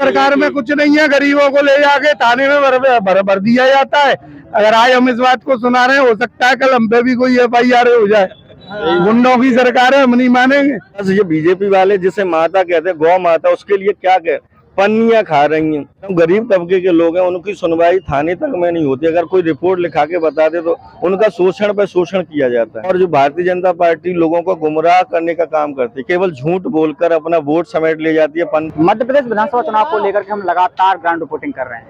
सरकार में कुछ नहीं है, गरीबों को ले जाके थाने में भर दिया जाता है। अगर आज हम इस बात को सुना रहे हैं, हो सकता है कल हम पे भी कोई FIR हो जाए। गुंडों की सरकार है, हम नहीं मानेंगे। बस ये बीजेपी वाले जिसे माता कहते हैं, गौ माता, उसके लिए क्या कह पन्नियां खा रही हैं। गरीब तबके के लोग हैं, उनकी सुनवाई थाने तक में नहीं होती। अगर कोई रिपोर्ट लिखा के बता दे तो उनका शोषण पे शोषण किया जाता है। और जो भारतीय जनता पार्टी लोगों को गुमराह करने का काम करती है, केवल झूठ बोलकर अपना वोट समेट ले जाती है। मध्य प्रदेश विधानसभा चुनाव को लेकर के हम लगातार ग्राउंड रिपोर्टिंग कर रहे हैं।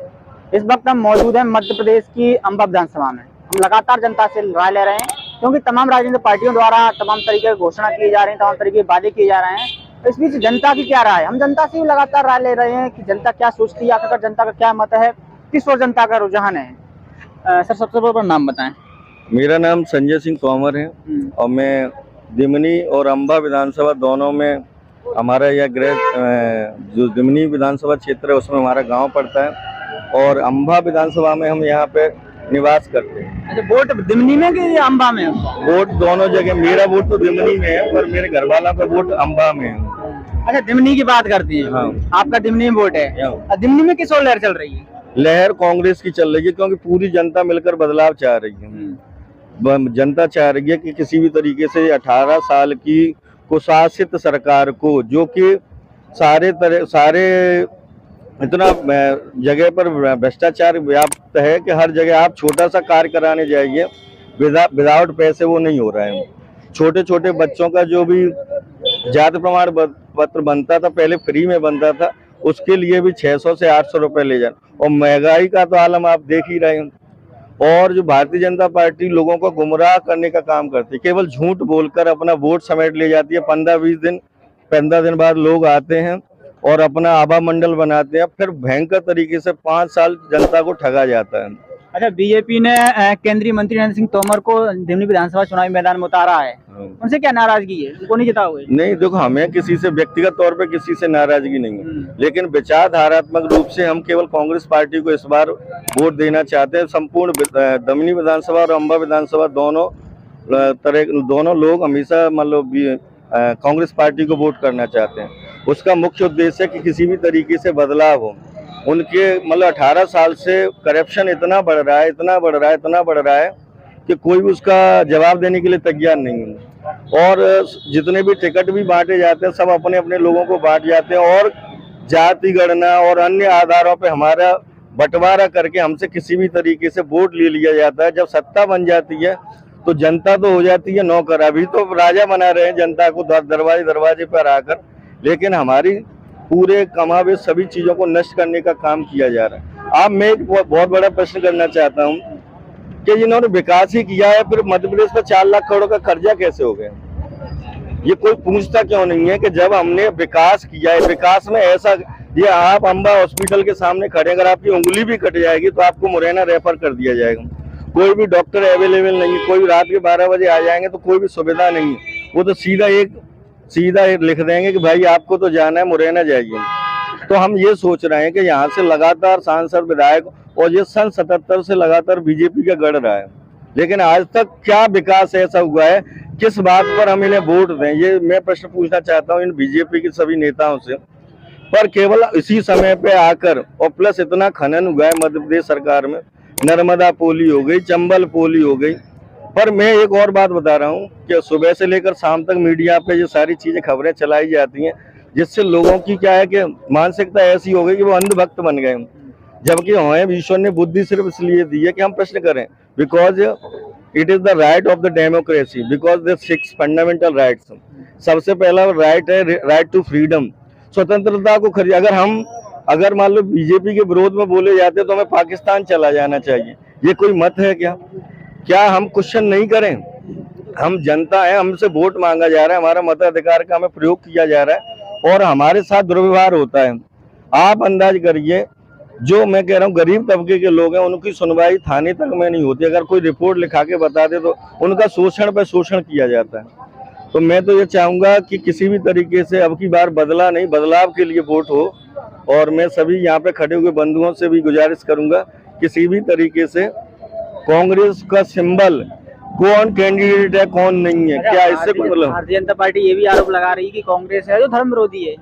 इस वक्त हम मौजूद हैं मध्य प्रदेश की अंबा विधानसभा में। हम लगातार जनता से राय ले रहे हैं, क्योंकि तमाम राजनीतिक पार्टियों द्वारा तमाम तरीके की घोषणा की जा रही है, तमाम तरीके के वादे किए जा रहे हैं। तो इस बीच जनता की क्या राय है, हम जनता से भी लगातार राय ले रहे हैं कि जनता क्या सोचती है, आखिरकार जनता का क्या मत है, किस ओर जनता का रुझान है। सर, सबसे पहले नाम बताएं। मेरा नाम संजय सिंह तोमर है और मैं दिमनी और अंबा विधानसभा दोनों में, हमारा यह जो दिमनी विधानसभा क्षेत्र है उसमें हमारा गांव पड़ता है और अंबा विधानसभा में हम यहाँ पे निवास करते हैं। अच्छा, वोट दिमनी में कि अंबा में? वोट दोनों जगह। मेरा वोट तो दिमनी में है पर मेरे घर वालों का वोट अंबा में है। अच्छा, दिमनी की बात करती है। हाँ। आपका दिमनी में वोट है। दिमनी में किस ओर लहर चल रही है? लहर कांग्रेस की चल रही है, क्योंकि पूरी जनता मिलकर बदलाव चाह रही है। जनता चाह रही है कि किसी भी तरीके से 18 साल की कुशासित सरकार को, जो कि सारे इतना जगह पर भ्रष्टाचार व्याप्त है कि हर जगह आप छोटा सा कार्य कराने जाइए, विदाउट पैसे वो नहीं हो रहा है। छोटे छोटे बच्चों का जो भी जाति प्रमाण पत्र बनता था, पहले फ्री में बनता था, उसके लिए भी 600 से 800 रुपए ले जाए। और महंगाई का तो आलम आप देख ही रहे हैं। और जो भारतीय जनता पार्टी लोगों को गुमराह करने का काम करती है, केवल झूठ बोलकर अपना वोट समेट ले जाती है। 15 दिन बाद लोग आते हैं और अपना आभा मंडल बनाते हैं, फिर भयंकर तरीके से 5 साल जनता को ठगा जाता है। अच्छा, बीजेपी ने केंद्रीय मंत्री नरेंद्र सिंह तोमर को दिमनी विधानसभा चुनावी मैदान में उतारा है, उनसे क्या नाराजगी है? उनको नहीं जिताओगे? नहीं, देखो, हमें किसी से व्यक्तिगत तौर पे किसी से नाराजगी नहीं है, लेकिन विचारधारात्मक रूप से हम केवल कांग्रेस पार्टी को इस बार वोट देना चाहते हैं। संपूर्ण दिमनी विधानसभा और अंबा विधानसभा दोनों लोग हमेशा मतलब कांग्रेस पार्टी को वोट करना चाहते हैं। उसका मुख्य उद्देश्य है कि किसी भी तरीके से बदलाव हो। उनके मतलब 18 साल से करप्शन इतना बढ़ रहा है कि कोई भी उसका जवाब देने के लिए तैयार नहीं है। और जितने भी टिकट भी बांटे जाते हैं, सब अपने अपने लोगों को बांट जाते हैं और जाति गणना और अन्य आधारों पे हमारा बंटवारा करके हमसे किसी भी तरीके से वोट ले लिया जाता है। जब सत्ता बन जाती है तो जनता तो हो जाती है नौकर। अभी तो राजा बना रहे हैं जनता को दरवाजे पर आकर, लेकिन हमारी पूरे कमावे सभी चीजों को नष्ट करने का काम किया जा रहा है। अब मैं एक बहुत बड़ा प्रश्न करना चाहता हूँ कि जिन्होंने विकास ही किया है, फिर मध्य प्रदेश पर 4 लाख करोड़ का कर्जा कैसे हो गया? ये कोई पूछता क्यों नहीं है कि जब हमने विकास किया है, विकास में ऐसा, ये आप अंबा हॉस्पिटल के सामने खड़े, अगर आपकी उंगली भी कट जाएगी तो आपको मुरैना रेफर कर दिया जाएगा। कोई भी डॉक्टर अवेलेबल नहीं है, कोई रात के 12 बजे आ जाएंगे तो कोई भी सुविधा नहीं है। वो तो सीधा लिख देंगे कि भाई आपको तो जाना है, मुरैना जाइए। तो हम ये सोच रहे हैं कि यहाँ से लगातार सांसद विधायक, और ये सन 77 से लगातार बीजेपी का गढ़ रहा है, लेकिन आज तक क्या विकास ऐसा हुआ है? किस बात पर हम इन्हें वोट दें? ये मैं प्रश्न पूछना चाहता हूँ इन बीजेपी के सभी नेताओं से। पर केवल इसी समय पे आकर, और प्लस इतना खनन हुआ है मध्य प्रदेश सरकार में, नर्मदा पोली हो गई, चंबल पोली हो गई। पर मैं एक और बात बता रहा हूँ कि सुबह से लेकर शाम तक मीडिया पे ये सारी चीजें, खबरें चलाई जाती हैं, जिससे लोगों की क्या है कि मानसिकता ऐसी हो गई कि वो अंधभक्त बन गए। जबकि हमें ईश्वर ने बुद्धि सिर्फ इसलिए दी है कि हम प्रश्न करें, because it is the right of the democracy, because the 6 fundamental rights. सबसे पहला राइट है राइट टू फ्रीडम, स्वतंत्रता को अगर मान लो बीजेपी के विरोध में बोले जाते तो हमें पाकिस्तान चला जाना चाहिए। ये कोई मत है क्या हम क्वेश्चन नहीं करें? हम जनता है, हमसे वोट मांगा जा रहा है, हमारा मताधिकार का हमें प्रयोग किया जा रहा है और हमारे साथ दुर्व्यवहार होता है। आप अंदाज करिए, जो मैं कह रहा हूँ गरीब तबके के लोग हैं, उनकी सुनवाई थाने तक में नहीं होती। अगर कोई रिपोर्ट लिखा के बता दे तो उनका शोषण पे शोषण किया जाता है। तो मैं तो ये चाहूंगा कि किसी भी तरीके से अब की बार बदलाव के लिए वोट हो। और मैं सभी यहाँ पे खड़े हुए बंधुओं से भी गुजारिश करूंगा, किसी भी तरीके से कांग्रेस का सिंबल कौन कैंडिडेट है कौन नहीं है, क्या इससे कोई मतलब? भारतीय जनता पार्टी ये भी आरोप लगा रही है कि कांग्रेस है जो धर्म विरोधी है।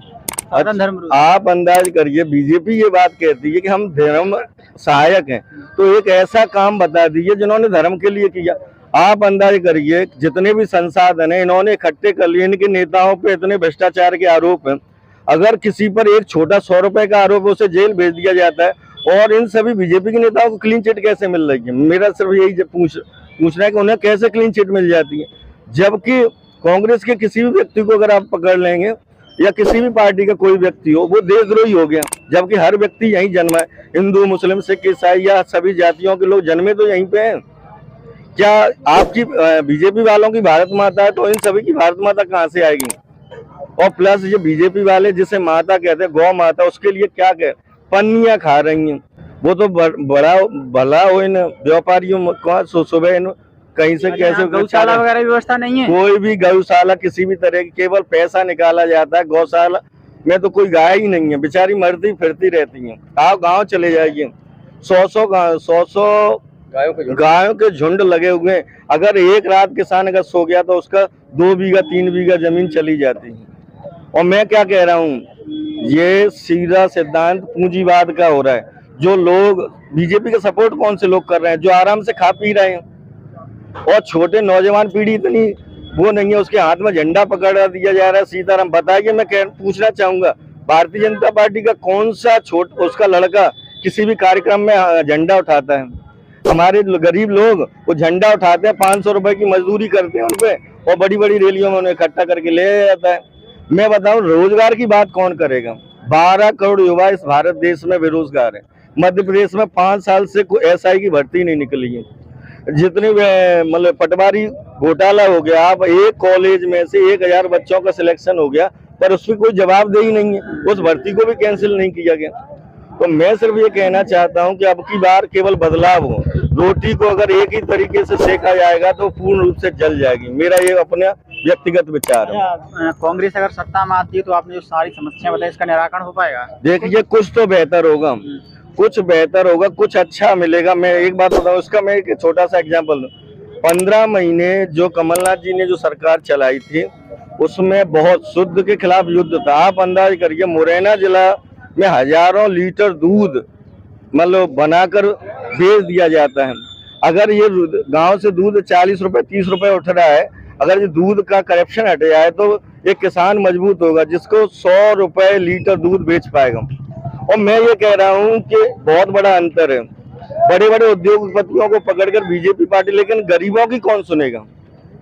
सनातन धर्म विरोधी। आप अंदाज करिए, बीजेपी ये बात कहती है कि हम धर्म सहायक हैं, तो एक ऐसा काम बता दीजिए जिन्होंने धर्म के लिए किया। आप अंदाज करिए जितने भी संसाधन है इन्होंने इकट्ठे कर लिए, इनके नेताओं पे इतने भ्रष्टाचार के आरोप हैं। अगर किसी पर एक छोटा 100 रुपए का आरोप है उसे जेल भेज दिया जाता है, और इन सभी बीजेपी के नेताओं को क्लीन चिट कैसे मिल रही है? मेरा सिर्फ यही पूछना है कि उन्हें कैसे क्लीन चिट मिल जाती है, जबकि कांग्रेस के किसी भी व्यक्ति को अगर आप पकड़ लेंगे या किसी भी पार्टी का कोई व्यक्ति हो, वो देशद्रोही हो गया, जबकि हर व्यक्ति यहीं जन्मा है। हिंदू, मुस्लिम, सिख, ईसाई या सभी जातियों के लोग जन्मे तो यहीं पे हैं। क्या आपकी बीजेपी वालों की भारत माता है तो इन सभी की भारत माता कहाँ से आएगी? और प्लस ये बीजेपी वाले जिसे माता कहते हैं, गौ माता, उसके लिए क्या कह पन्नियां खा रही हैं। वो तो बड़ा भला हो इन व्यापारियों को, सुबह इन कहीं से कैसे गौशाला वगैरह व्यवस्था नहीं है, कोई भी गौशाला किसी भी तरह की, केवल पैसा निकाला जाता है। गौशाला में तो कोई गाय ही नहीं है, बेचारी मरती फिरती रहती हैं। आप गांव चले जाइए, 100 गायों के झुंड लगे हुए हैं। अगर एक रात किसान अगर सो गया तो उसका 2 बीघा 3 बीघा जमीन चली जाती है। और मैं क्या कह रहा हूँ, ये सीधा सिद्धांत पूंजीवाद का हो रहा है। जो लोग बीजेपी का सपोर्ट कौन से लोग कर रहे हैं? जो आराम से खा पी रहे हैं, और छोटे नौजवान पीढ़ी इतनी वो नहीं है, उसके हाथ में झंडा पकड़ा दिया जा रहा है। सीताराम बताइए, मैं पूछना चाहूंगा, भारतीय जनता पार्टी का कौन सा उसका लड़का किसी भी कार्यक्रम में झंडा उठाता है? हमारे गरीब लोग वो झंडा उठाते हैं, 500 रुपए की मजदूरी करते हैं उनपे, और बड़ी बड़ी रैलियों में उन्हें इकट्ठा करके ले जाता है। मैं बताऊं, रोजगार की बात कौन करेगा? 12 करोड़ युवा इस भारत देश में बेरोजगार है। मध्य प्रदेश में 5 साल से कोई एसआई की भर्ती नहीं निकली है। जितने मतलब पटवारी घोटाला हो गया, आप एक कॉलेज में से 1000 बच्चों का सिलेक्शन हो गया, पर उस पर कोई जवाबदेही नहीं है, उस भर्ती को भी कैंसिल नहीं किया गया। तो मैं सिर्फ ये कहना चाहता हूं कि अब की बार केवल बदलाव हो। रोटी को अगर एक ही तरीके से सेका जाएगा तो पूर्ण रूप से जल जाएगी। मेरा ये अपना व्यक्तिगत विचार है। कांग्रेस अगर सत्ता में आती है तो आपने जो सारी समस्या बताई, इसका निराकरण हो पाएगा? देखिए, कुछ तो बेहतर होगा, कुछ बेहतर होगा, कुछ अच्छा मिलेगा। मैं एक बात बताऊं, उसका मैं एक छोटा सा एग्जांपल दूं। 15 महीने जो कमलनाथ जी ने जो सरकार चलाई थी, उसमें बहुत शुद्ध के खिलाफ युद्ध था। आप अंदाज करिए, मुरैना जिला में हजारों लीटर दूध मतलब बनाकर बेच दिया जाता है। अगर ये गांव से दूध 40 रुपए 30 रुपए उठ रहा है, अगर ये दूध का करप्शन हट जाए तो एक किसान मजबूत होगा जिसको 100 रुपए लीटर दूध बेच पाएगा। और मैं ये कह रहा हूँ कि बहुत बड़ा अंतर है। बड़े बड़े उद्योगपतियों को पकड़कर बीजेपी पार्टी, लेकिन गरीबों की कौन सुनेगा?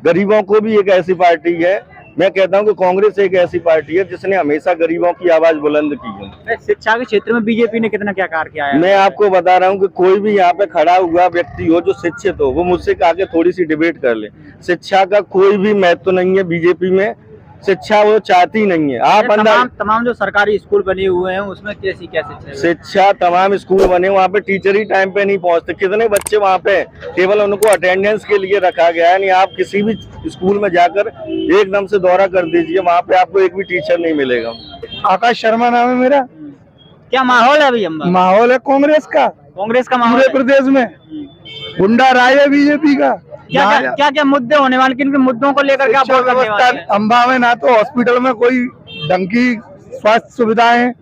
गरीबों को भी एक ऐसी पार्टी है, मैं कहता हूं कि कांग्रेस एक ऐसी पार्टी है जिसने हमेशा गरीबों की आवाज बुलंद की है। शिक्षा के क्षेत्र में बीजेपी ने कितना क्या कार्य किया है? मैं आपको बता रहा हूं कि कोई भी यहाँ पे खड़ा हुआ व्यक्ति हो जो शिक्षित हो, वो मुझसे आके थोड़ी सी डिबेट कर ले। शिक्षा का कोई भी महत्व नहीं है बीजेपी में, शिक्षा वो चाहती नहीं है। आप तमाम जो सरकारी स्कूल बने हुए हैं उसमें कैसी क्या शिक्षा तमाम स्कूल बने, वहाँ पे टीचर ही टाइम पे नहीं पहुँचते। कितने बच्चे वहाँ पे केवल उनको अटेंडेंस के लिए रखा गया है। नहीं, आप किसी भी स्कूल में जाकर एकदम से दौरा कर दीजिए, वहाँ पे आपको एक भी टीचर नहीं मिलेगा। आकाश शर्मा नाम है मेरा। क्या माहौल है अभी? माहौल है कांग्रेस का माहौल पूरे प्रदेश में। गुंडा राज है बीजेपी का। क्या मुद्दे होने वाले, किन मुद्दों को लेकर क्या व्यवस्था? अम्बा में ना तो हॉस्पिटल में कोई ढंग की स्वास्थ्य सुविधाएं,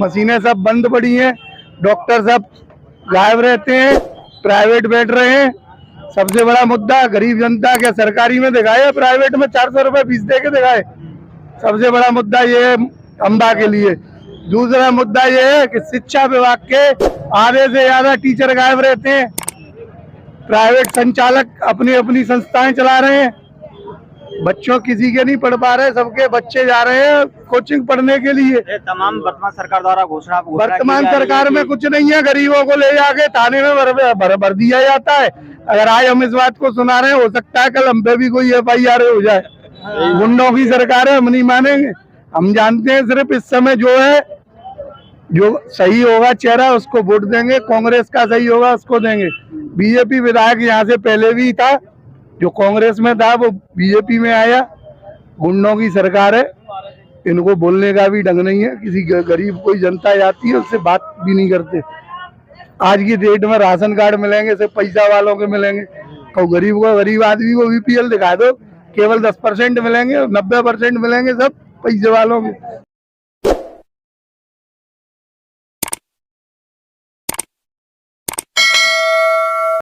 मशीनें सब बंद पड़ी हैं, डॉक्टर सब गायब रहते हैं, प्राइवेट बैठ रहे हैं। सबसे बड़ा मुद्दा गरीब जनता के सरकारी में दिखाए, प्राइवेट में 400 रुपए फीस दे के दिखाए। सबसे बड़ा मुद्दा ये है अम्बा के लिए। दूसरा मुद्दा ये है कि शिक्षा विभाग के आधे से ज्यादा टीचर गायब रहते हैं। प्राइवेट संचालक अपनी अपनी संस्थाएं चला रहे हैं, बच्चों किसी के नहीं पढ़ पा रहे, सबके बच्चे जा रहे हैं कोचिंग पढ़ने के लिए। तमाम वर्तमान सरकार द्वारा घोषणा वर्तमान सरकार में कुछ नहीं है। गरीबों को ले जाके थाने में भर दिया जाता है। अगर आज हम इस बात को सुना रहे हैं, हो सकता है कल हम पे भी कोई FIR हो जाए। गुंडों की सरकार है, हम नहीं मानेंगे। हम जानते हैं सिर्फ इस समय जो सही होगा चेहरा उसको वोट देंगे, कांग्रेस का सही होगा उसको देंगे। बीजेपी विधायक यहाँ से पहले भी था, जो कांग्रेस में था वो बीजेपी में आया। गुंडों की सरकार है, इनको बोलने का भी ढंग नहीं है। किसी गरीब कोई जनता जाती है उससे बात भी नहीं करते। आज की डेट में राशन कार्ड मिलेंगे सिर्फ पैसा वालों के मिलेंगे। गरीब आदमी को BPL दिखा दो, केवल 10% मिलेंगे, 90% मिलेंगे सब पैसे वालों के।